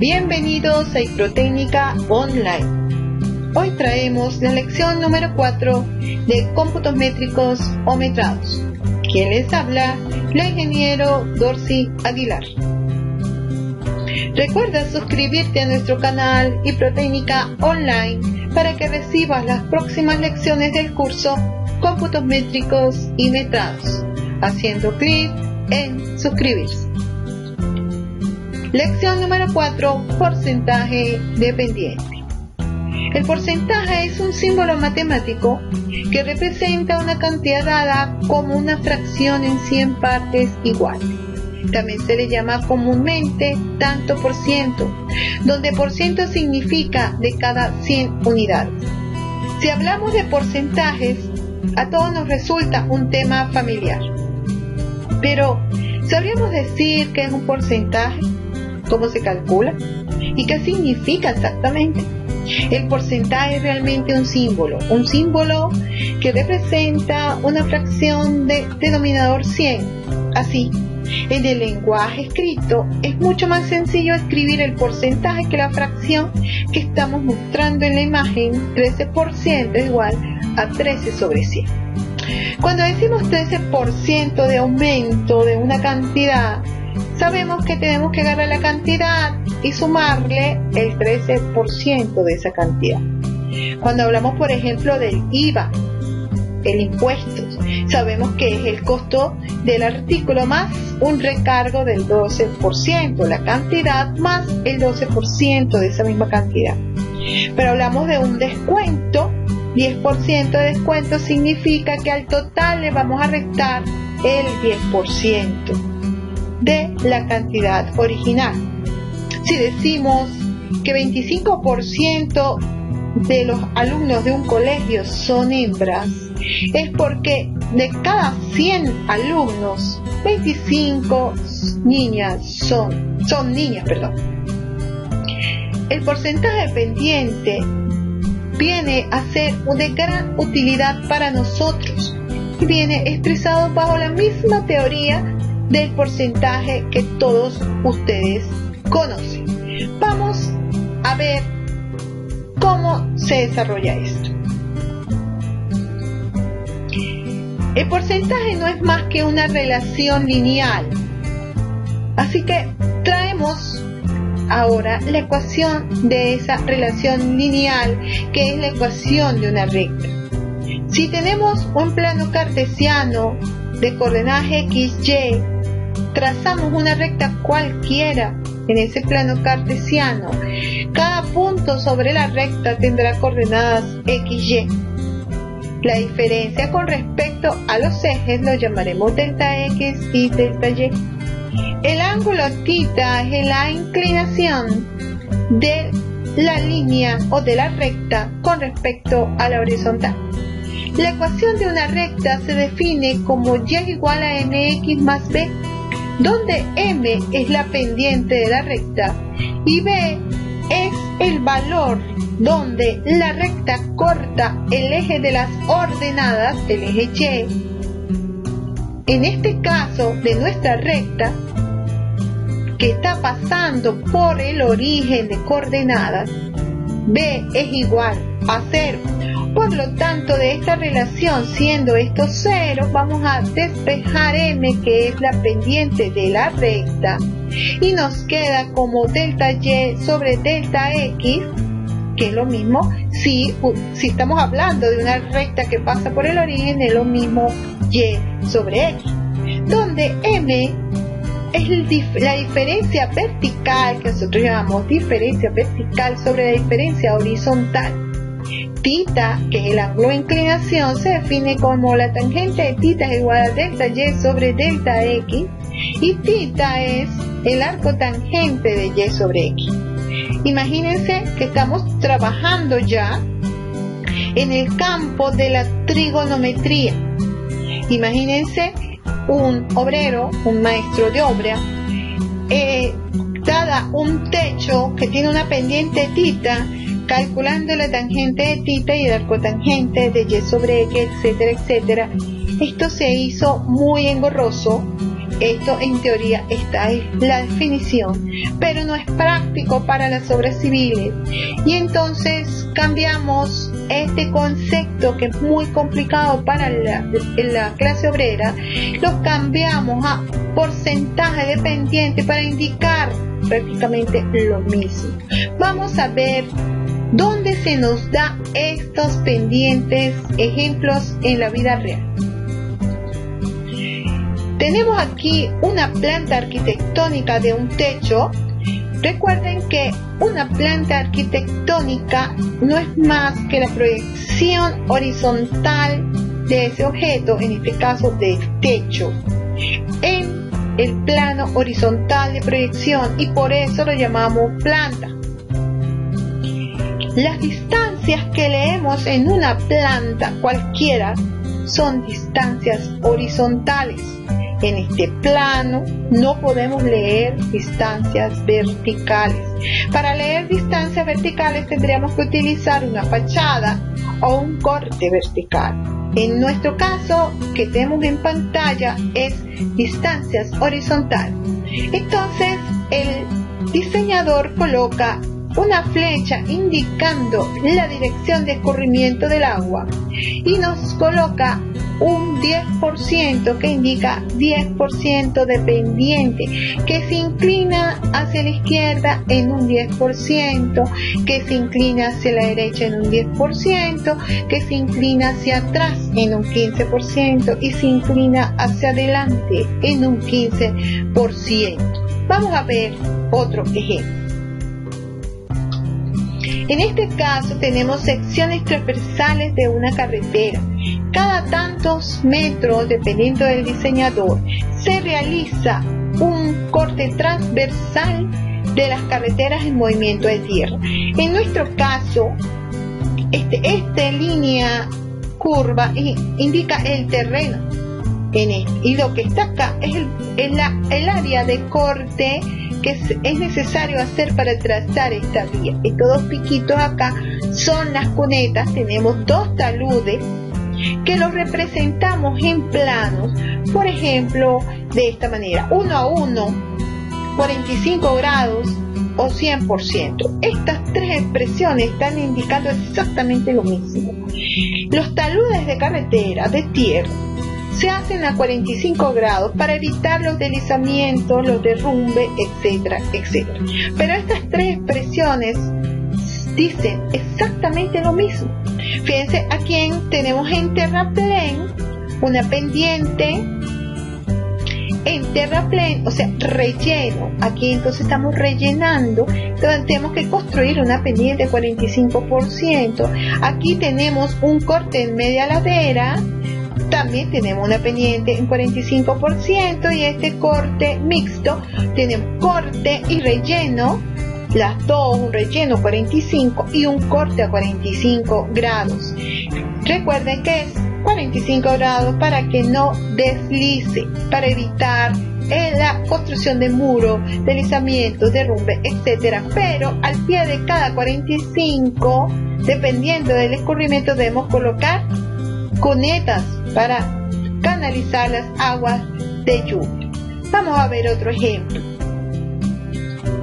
Bienvenidos a Hidrotécnica Online. Hoy traemos la lección número 4 de cómputos métricos o metrados. Quien les habla, la ingeniero Dorcy Aguilar. Recuerda suscribirte a nuestro canal Hidrotécnica Online para que recibas las próximas lecciones del curso Cómputos métricos y metrados, haciendo clic en suscribirse. Lección número 4. Porcentaje dependiente. El porcentaje es un símbolo matemático que representa una cantidad dada como una fracción en 100 partes iguales. También se le llama comúnmente tanto por ciento, donde por ciento significa de cada 100 unidades. Si hablamos de porcentajes, a todos nos resulta un tema familiar. Pero, ¿sabríamos decir qué es un porcentaje? ¿Cómo se calcula? ¿Y qué significa exactamente? El porcentaje es realmente un símbolo que representa una fracción de denominador 100. Así, en el lenguaje escrito es mucho más sencillo escribir el porcentaje que la fracción que estamos mostrando en la imagen. 13% es igual a 13 sobre 100. Cuando decimos 13% de aumento de una cantidad, sabemos que tenemos que agarrar la cantidad y sumarle el 13% de esa cantidad. Cuando hablamos, por ejemplo, del IVA, el impuesto, sabemos que es el costo del artículo más un recargo del 12%, la cantidad más el 12% de esa misma cantidad. Pero hablamos de un descuento, 10% de descuento significa que al total le vamos a restar el 10% de la cantidad original. Si decimos que 25% de los alumnos de un colegio son hembras, es porque de cada 100 alumnos, 25 niñas son niñas. El porcentaje pendiente viene a ser de gran utilidad para nosotros y viene expresado bajo la misma teoría del porcentaje que todos ustedes conocen. Vamos a ver cómo se desarrolla esto. El porcentaje no es más que una relación lineal. Así que traemos ahora la ecuación de esa relación lineal, que es la ecuación de una recta. Si tenemos un plano cartesiano de coordenadas x, y, trazamos una recta cualquiera en ese plano cartesiano. Cada punto sobre la recta tendrá coordenadas x, y. La diferencia con respecto a los ejes lo llamaremos delta x y delta y. El ángulo θ es la inclinación de la línea o de la recta con respecto a la horizontal. La ecuación de una recta se define como y es igual a mx más b, donde m es la pendiente de la recta y b es el valor donde la recta corta el eje de las ordenadas, el eje y. En este caso de nuestra recta, que está pasando por el origen de coordenadas, b es igual a 0. Por lo tanto, de esta relación, siendo esto 0, vamos a despejar m, que es la pendiente de la recta, y nos queda como delta y sobre delta x, que es lo mismo. Si estamos hablando de una recta que pasa por el origen, es lo mismo y sobre x, donde m es la diferencia vertical, que nosotros llamamos diferencia vertical sobre la diferencia horizontal. Θ, que es el ángulo de inclinación, se define como la tangente de θ es igual a delta y sobre delta x, y θ es el arco tangente de y sobre x. Imagínense que estamos trabajando ya en el campo de la trigonometría. Imagínense un obrero, un maestro de obra, dada un techo que tiene una pendiente θ, calculando la tangente de θ y el arco tangente de y sobre x, etcétera, etcétera. Esto se hizo muy engorroso Esto en teoría, esta es la definición, pero no es práctico para las obras civiles. Y entonces cambiamos este concepto que es muy complicado para la clase obrera, lo cambiamos a porcentaje de pendiente para indicar prácticamente lo mismo. Vamos a ver dónde se nos da estos pendientes, ejemplos en la vida real. Tenemos aquí una planta arquitectónica de un techo. Recuerden que una planta arquitectónica no es más que la proyección horizontal de ese objeto, en este caso del techo, en el plano horizontal de proyección, y por eso lo llamamos planta. Las distancias que leemos en una planta cualquiera son distancias horizontales. En este plano no podemos leer distancias verticales. Para leer distancias verticales tendríamos que utilizar una fachada o un corte vertical. En nuestro caso, que tenemos en pantalla, es distancias horizontales. Entonces, el diseñador coloca una flecha indicando la dirección de escurrimiento del agua y nos coloca un 10% que indica 10% de pendiente, que se inclina hacia la izquierda en un 10%, que se inclina hacia la derecha en un 10%, que se inclina hacia atrás en un 15% y se inclina hacia adelante en un 15%. Vamos a ver otro ejemplo. En este caso tenemos secciones transversales de una carretera. Cada tantos metros, dependiendo del diseñador, se realiza un corte transversal de las carreteras en movimiento de tierra. En nuestro caso, esta línea curva indica el terreno. Y lo que está acá es el área de corte que es necesario hacer para trazar esta vía. Estos dos piquitos acá son las cunetas. Tenemos dos taludes que los representamos en planos, por ejemplo, de esta manera: 1 a 1, 45 grados o 100%. Estas tres expresiones están indicando exactamente lo mismo. Los taludes de carretera, de tierra, se hacen a 45 grados para evitar los deslizamientos, los derrumbes, etcétera, etcétera. Pero estas tres expresiones dicen exactamente lo mismo. Fíjense, aquí tenemos en terraplén una pendiente en terraplén, o sea, relleno. Aquí entonces estamos rellenando, entonces tenemos que construir una pendiente de 45%. Aquí tenemos un corte en media ladera, también tenemos una pendiente en 45%, y este corte mixto tenemos corte y relleno, las dos, un relleno 45 y un corte a 45 grados. Recuerden que es 45 grados para que no deslice, para evitar la construcción de muros, deslizamientos, derrumbe, etcétera. Pero al pie de cada 45, dependiendo del escurrimiento, debemos colocar cunetas para canalizar las aguas de lluvia. Vamos a ver otro ejemplo.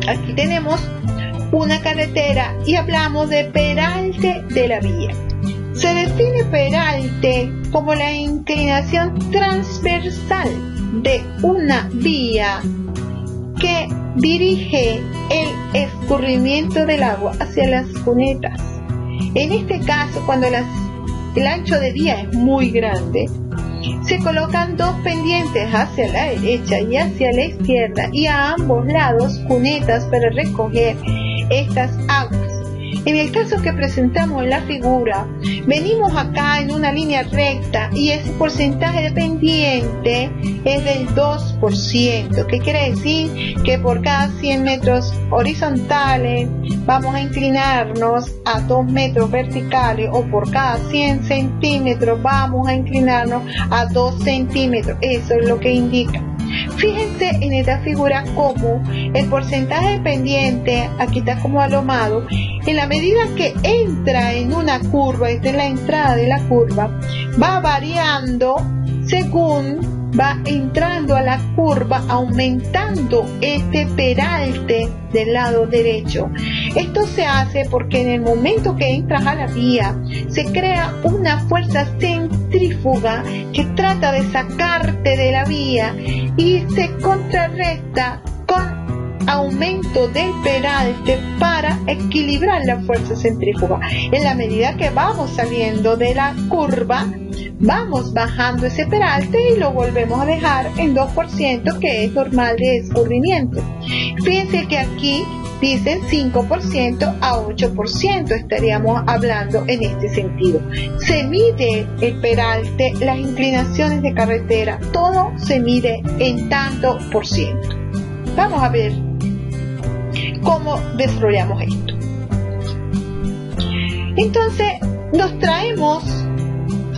Aquí tenemos una carretera y hablamos de peralte de la vía. Se define peralte como la inclinación transversal de una vía que dirige el escurrimiento del agua hacia las cunetas. En este caso, cuando el ancho de vía es muy grande, se colocan dos pendientes hacia la derecha y hacia la izquierda, y a ambos lados cunetas para recoger estas aguas. En el caso que presentamos en la figura, venimos acá en una línea recta y ese porcentaje de pendiente es del 2%, que quiere decir que por cada 100 metros horizontales vamos a inclinarnos a 2 metros verticales, o por cada 100 centímetros vamos a inclinarnos a 2 centímetros. Eso es lo que indica. Fíjense en esta figura como el porcentaje de pendiente, aquí está como alomado, en la medida que entra en una curva, esta es la entrada de la curva, va variando según va entrando a la curva, aumentando este peralte del lado derecho. Esto se hace porque en el momento que entras a la vía se crea una fuerza centrífuga que trata de sacarte de la vía y se contrarresta con aumento del peralte para equilibrar la fuerza centrífuga. En la medida que vamos saliendo de la curva, vamos bajando ese peralte y lo volvemos a dejar en 2%, que es normal de escurrimiento. Fíjense que aquí dicen 5% a 8%, estaríamos hablando en este sentido. Se mide el peralte, las inclinaciones de carretera, todo se mide en tanto por ciento. Vamos a ver cómo desarrollamos esto. Entonces nos traemos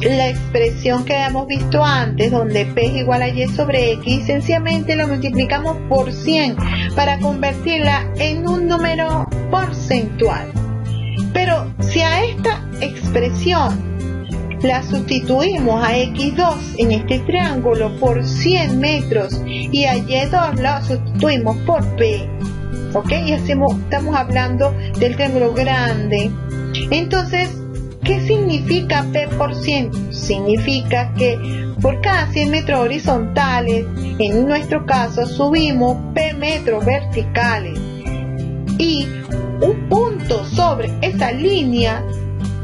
la expresión que habíamos visto antes, donde P es igual a Y sobre X, sencillamente lo multiplicamos por 100 para convertirla en un número porcentual. Pero si a esta expresión la sustituimos a X2 en este triángulo por 100 metros y a Y2 la sustituimos por P, ¿ok? Y estamos hablando del triángulo grande. Entonces, ¿qué significa P por 100? Significa que por cada 100 metros horizontales, en nuestro caso, subimos P metros verticales. Y un punto sobre esa línea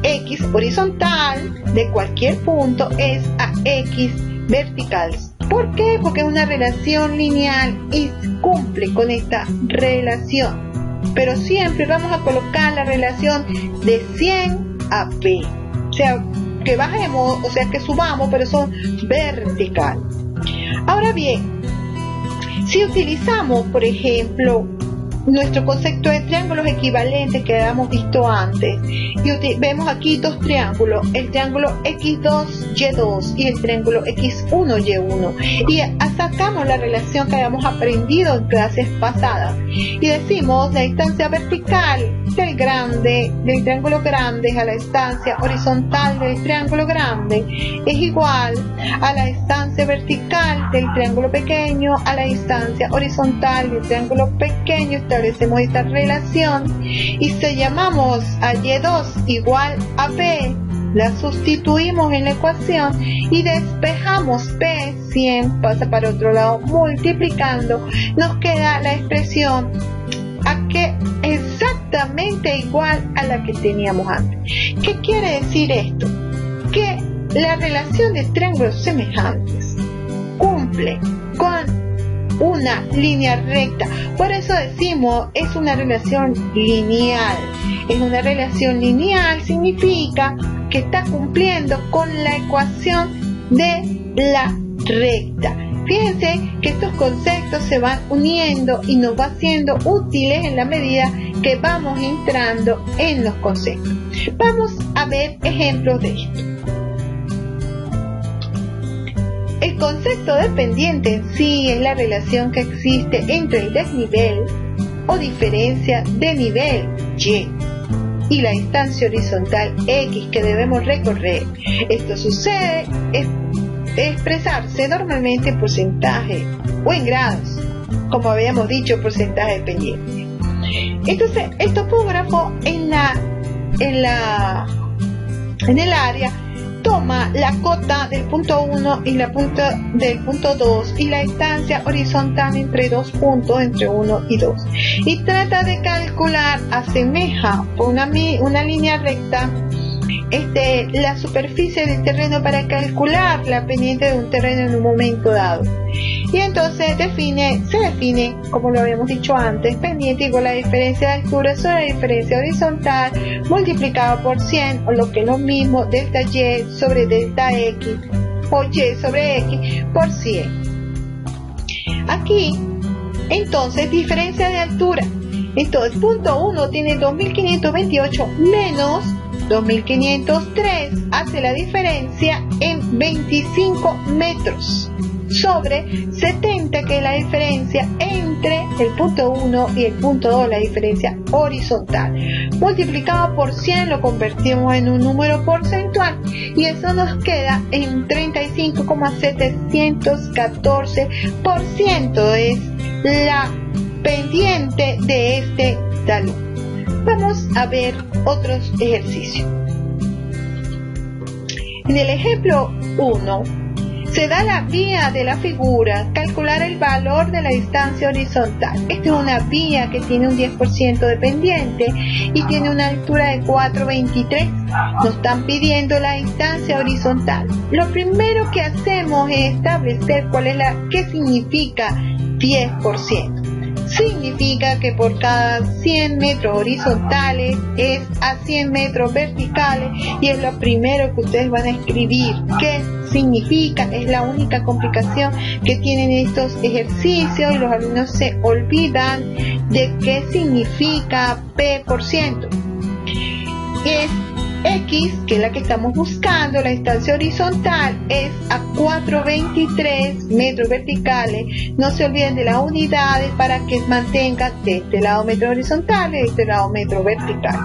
X horizontal de cualquier punto es a X vertical. ¿Por qué? Porque es una relación lineal y cumple con esta relación. Pero siempre vamos a colocar la relación de 100 a P. O sea, que bajemos, o sea, que subamos, pero son vertical. Ahora bien, si utilizamos, por ejemplo, nuestro concepto de triángulos equivalentes que habíamos visto antes, y vemos aquí dos triángulos, el triángulo X2Y2 y el triángulo X1Y1, y sacamos la relación que habíamos aprendido en clases pasadas y decimos la distancia vertical del triángulo grande a la distancia horizontal del triángulo grande es igual a la distancia vertical del triángulo pequeño a la distancia horizontal del triángulo pequeño. Establecemos esta relación y si llamamos a Y2 igual a P, la sustituimos en la ecuación y despejamos P, 100 pasa para otro lado multiplicando, nos queda la expresión exactamente igual a la que teníamos antes. ¿Qué quiere decir esto? Que la relación de triángulos semejantes cumple con una línea recta. Por eso decimos es una relación lineal. Es una relación lineal, significa que está cumpliendo con la ecuación de la recta. Fíjense que estos conceptos se van uniendo y nos va siendo útiles en la medida que vamos entrando en los conceptos. Vamos a ver ejemplos de esto. El concepto de pendiente en sí es la relación que existe entre el desnivel o diferencia de nivel y la distancia horizontal X que debemos recorrer. Esto sucede expresarse normalmente en porcentaje o en grados, como habíamos dicho, porcentaje de pendiente. Entonces, el topógrafo en el área toma la cota del punto 1 y la punta del punto 2 y la distancia horizontal entre dos puntos, entre 1 y 2, y trata de calcular, asemeja por una línea recta la superficie del terreno para calcular la pendiente de un terreno en un momento dado. Y entonces se define, como lo habíamos dicho antes, pendiente igual a la diferencia de altura sobre la diferencia horizontal multiplicado por 100, o lo que es lo mismo, delta Y sobre delta X, o Y sobre X por 100. Aquí, entonces, diferencia de altura. Entonces, punto 1 tiene 2528 menos 2503, hace la diferencia en 25 metros. sobre 70, que es la diferencia entre el punto 1 y el punto 2, la diferencia horizontal. Multiplicado por 100 lo convertimos en un número porcentual y eso nos queda en 35,714%. Es la pendiente de este talón. Vamos a ver otros ejercicios. En el ejemplo 1, se da la vía de la figura, calcular el valor de la distancia horizontal. Esta es una vía que tiene un 10% de pendiente y tiene una altura de 4,23. Nos están pidiendo la distancia horizontal. Lo primero que hacemos es establecer qué significa 10%. Significa que por cada 100 metros horizontales es a 100 metros verticales y es lo primero que ustedes van a escribir. ¿Qué significa? Es la única complicación que tienen estos ejercicios y los alumnos se olvidan de qué significa P%. Es X, que es la que estamos buscando, la distancia horizontal es a 4,23 metros verticales. No se olviden de las unidades para que mantengan de este lado metros horizontales, de este lado metros verticales.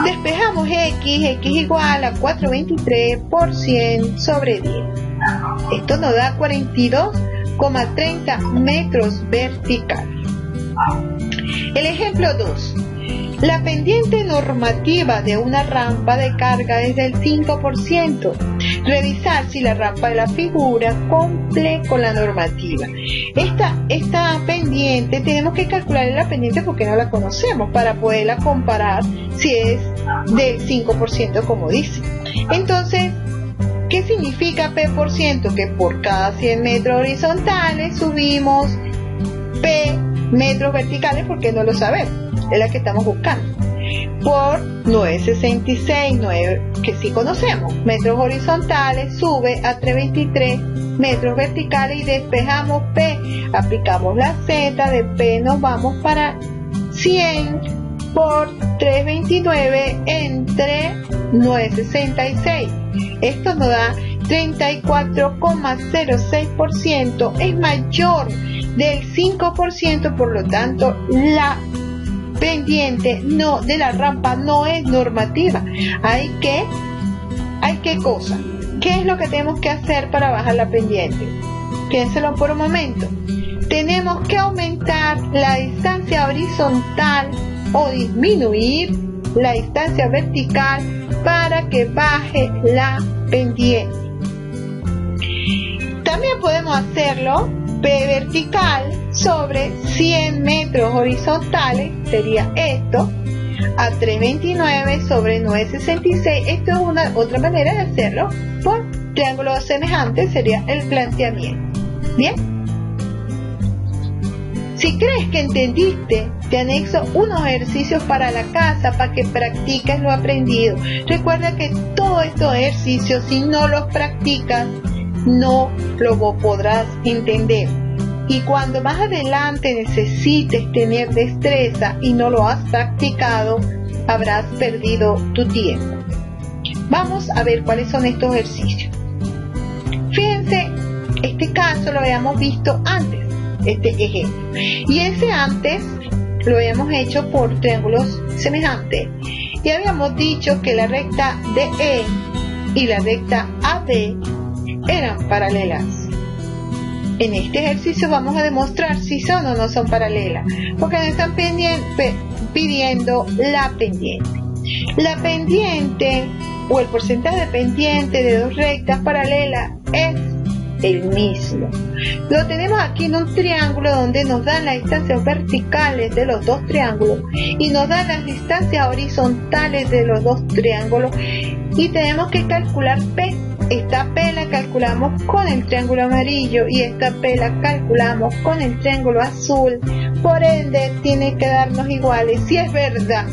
Despejamos X igual a 4,23 por 100 sobre 10. Esto nos da 42,30 metros verticales. El ejemplo 2. La pendiente normativa de una rampa de carga es del 5%. Revisar si la rampa de la figura cumple con la normativa. Esta pendiente tenemos que calcular la pendiente porque no la conocemos para poderla comparar si es del 5% como dice. Entonces, ¿qué significa P%? Que por cada 100 metros horizontales subimos P metros verticales porque no lo sabemos. Es la que estamos buscando, por 9,66, que sí conocemos, metros horizontales, sube a 3,23 metros verticales y despejamos P, aplicamos la Z, de P nos vamos para 100 por 3,29 entre 9,66, esto nos da 34,06%, es mayor del 5%, por lo tanto la pendiente de la rampa no es normativa. ¿Qué cosa? ¿Qué es lo que tenemos que hacer para bajar la pendiente? Piénselo por un momento. Tenemos que aumentar la distancia horizontal o disminuir la distancia vertical para que baje la pendiente. También podemos hacerlo P vertical sobre 100 metros horizontales, sería esto, a 3,29 sobre 9,66. Esto es otra manera de hacerlo por triángulos semejantes, sería el planteamiento. Bien, si crees que entendiste, te anexo unos ejercicios para la casa para que practiques lo aprendido. Recuerda que todos estos ejercicios, si no los practicas, no lo podrás entender. Y cuando más adelante necesites tener destreza y no lo has practicado, habrás perdido tu tiempo. Vamos a ver cuáles son estos ejercicios. Fíjense, este caso lo habíamos visto antes, este ejemplo. Y ese antes lo habíamos hecho por triángulos semejantes. Y habíamos dicho que la recta DE y la recta AD eran paralelas. En este ejercicio vamos a demostrar si son o no son paralelas, porque nos están pidiendo la pendiente. La pendiente o el porcentaje de pendiente de dos rectas paralelas es el mismo. Lo tenemos aquí en un triángulo donde nos dan las distancias verticales de los dos triángulos y nos dan las distancias horizontales de los dos triángulos y tenemos que calcular P. Esta P la calculamos con el triángulo amarillo y esta P la calculamos con el triángulo azul. Por ende, tiene que darnos iguales si es verdad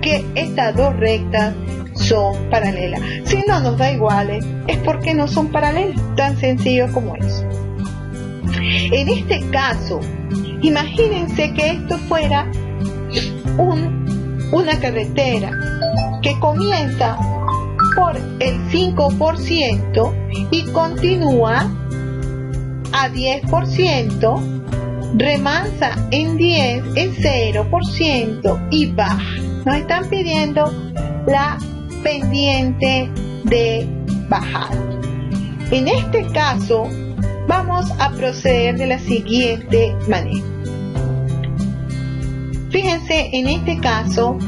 que estas dos rectas son paralelas. Si no nos da iguales, es porque no son paralelas, tan sencillo como eso. En este caso, imagínense que esto fuera una carretera que comienza por el 5% y continúa a 10%, remansa en 10, en 0% y baja. Nos están pidiendo la pendiente de bajada. En este caso, vamos a proceder de la siguiente manera. Fíjense en este caso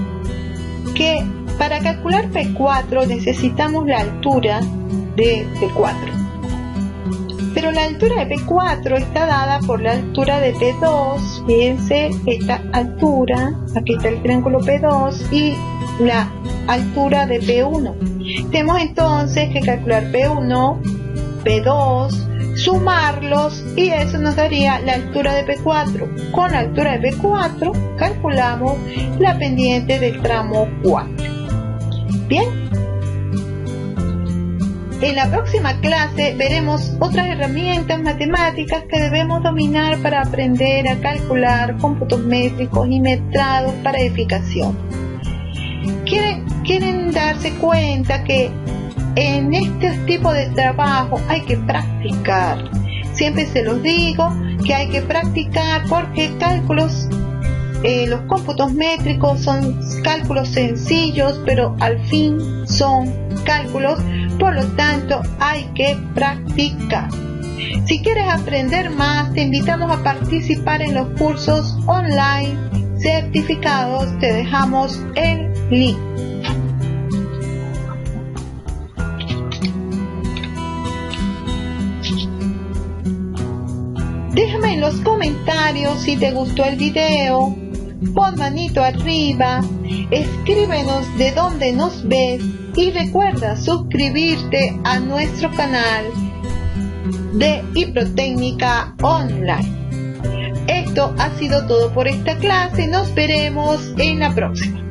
que para calcular P4 necesitamos la altura de P4. Pero la altura de P4 está dada por la altura de P2. Fíjense esta altura, aquí está el triángulo P2 y la altura de P1. Tenemos entonces que calcular P1, P2, sumarlos y eso nos daría la altura de P4. Con la altura de P4 calculamos la pendiente del tramo 4. Bien. En la próxima clase veremos otras herramientas matemáticas que debemos dominar para aprender a calcular cómputos métricos y metrados para edificación. ¿Quieren darse cuenta que en este tipo de trabajo hay que practicar? Siempre se los digo que hay que practicar porque cálculos, los cómputos métricos son cálculos sencillos, pero al fin son cálculos, por lo tanto hay que practicar. Si quieres aprender más, te invitamos a participar en los cursos online certificados. Te dejamos el link. Déjame en los comentarios si te gustó el video, pon manito arriba, escríbenos de dónde nos ves y recuerda suscribirte a nuestro canal de Hiprotécnica Online. Esto ha sido todo por esta clase, nos veremos en la próxima.